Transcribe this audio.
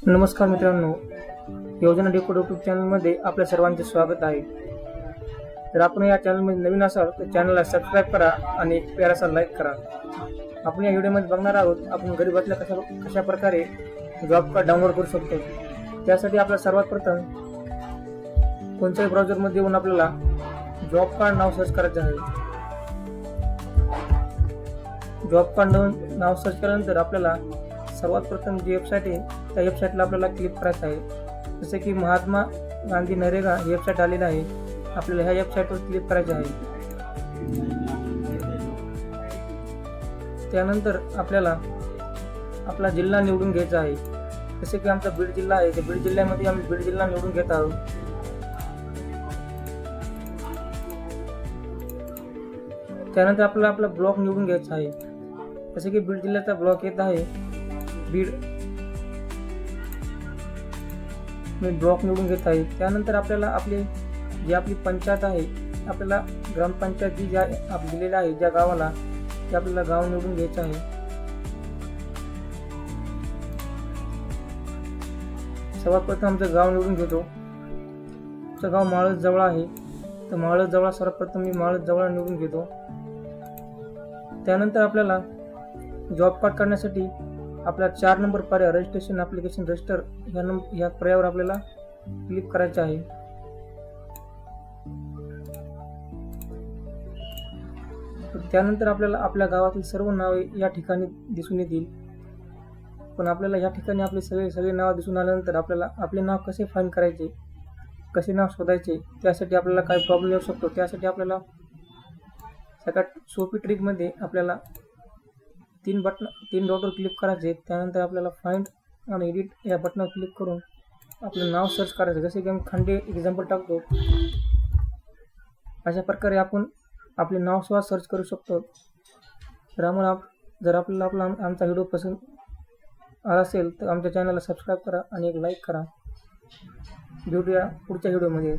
नमस्कार मित्रांनो, योजना डेकोड यूट्यूब चॅनलमध्ये आपल्या सर्वांचे स्वागत आहे. जर आपण या चॅनलमध्ये नवीन असाल तर चॅनलला सबस्क्राईब करा आणि एक प्यारासा लाईक करा. आपण या व्हिडिओमध्ये बघणार आहोत आपण घरी बसल्या कशा प्रकारे जॉब कार्ड डाउनलोड करू शकतो. त्यासाठी आपल्याला सर्वात प्रथम कोणत्याही ब्राउझरमध्ये येऊन आपल्याला जॉब कार्ड नाव सर्च करायचे आहे. जॉब कार्ड नाव सर्च केल्यानंतर आपल्याला सर्वात प्रथम जी वेबसाईट आहे त्या वेबसाईटला आपल्याला क्लिक करायचं आहे. जसे की महात्मा गांधी नरेगा ही वेबसाईट आलेली आहे. आपल्याला ह्या वेबसाईटवर क्लिक करायचे आहे. त्यानंतर आपल्याला आपला जिल्हा निवडून घ्यायचा आहे. जसे की आमचा बीड जिल्हा आहे, तर बीड जिल्ह्यामध्ये आम्ही बीड जिल्हा निवडून घेत आहोत. त्यानंतर आपल्याला आपला ब्लॉक निवडून घ्यायचा आहे. जसे की बीड जिल्ह्याचा ब्लॉक येत आहे बीड, मी ब्लॉक निवडून घेत आहे. त्यानंतर आपल्याला आपली पंचायत आहे, आपल्याला ग्रामपंचायत जी दिलेली आहे ज्या गावाला, ते आपल्याला गाव निवडून घ्यायचं आहे. सर्वात प्रथम आमचं गाव निवडून घेतो. आमचं गाव माळज जवळ आहे, तर माळज जवळ सर्वप्रथम मी माळज जवळ निवडून घेतो. त्यानंतर आपल्याला जॉब कार्ड काढण्यासाठी आपला 4 नंबर पर्याय रजिस्ट्रेशन ॲप्लिकेशन रजिस्टर या पर्यायावर आपल्याला क्लिक करायचे आहे. त्यानंतर आपल्याला आपल्या गावातील सर्व नावे या ठिकाणी दिसून येतील. पण आपल्याला या ठिकाणी आपले सगळे नाव दिसून आल्यानंतर आपल्याला आपले नाव कसे फाइंड करायचे, कसे नाव शोधायचे, त्यासाठी आपल्याला काही प्रॉब्लेम येऊ शकतो. त्यासाठी आपल्याला सगळ्यात सोपी ट्रिकमध्ये आपल्याला 3 डॉटवर क्लिक करायचे. त्यानंतर आपल्याला फाइंड आणि एडिट या बटनावर क्लिक करून आपलं नाव सर्च करायचं. जसे की आम्ही खांडे एक्झाम्पल टाकतो, अशा प्रकारे आपण आपले नाव सुद्धा सर्च करू शकतो. जर आपल्याला आमचा व्हिडिओ पसंत आला असेल तर आमच्या चॅनलला सबस्क्राईब करा आणि एक लाईक करा. भेटूया पुढच्या व्हिडिओमध्ये.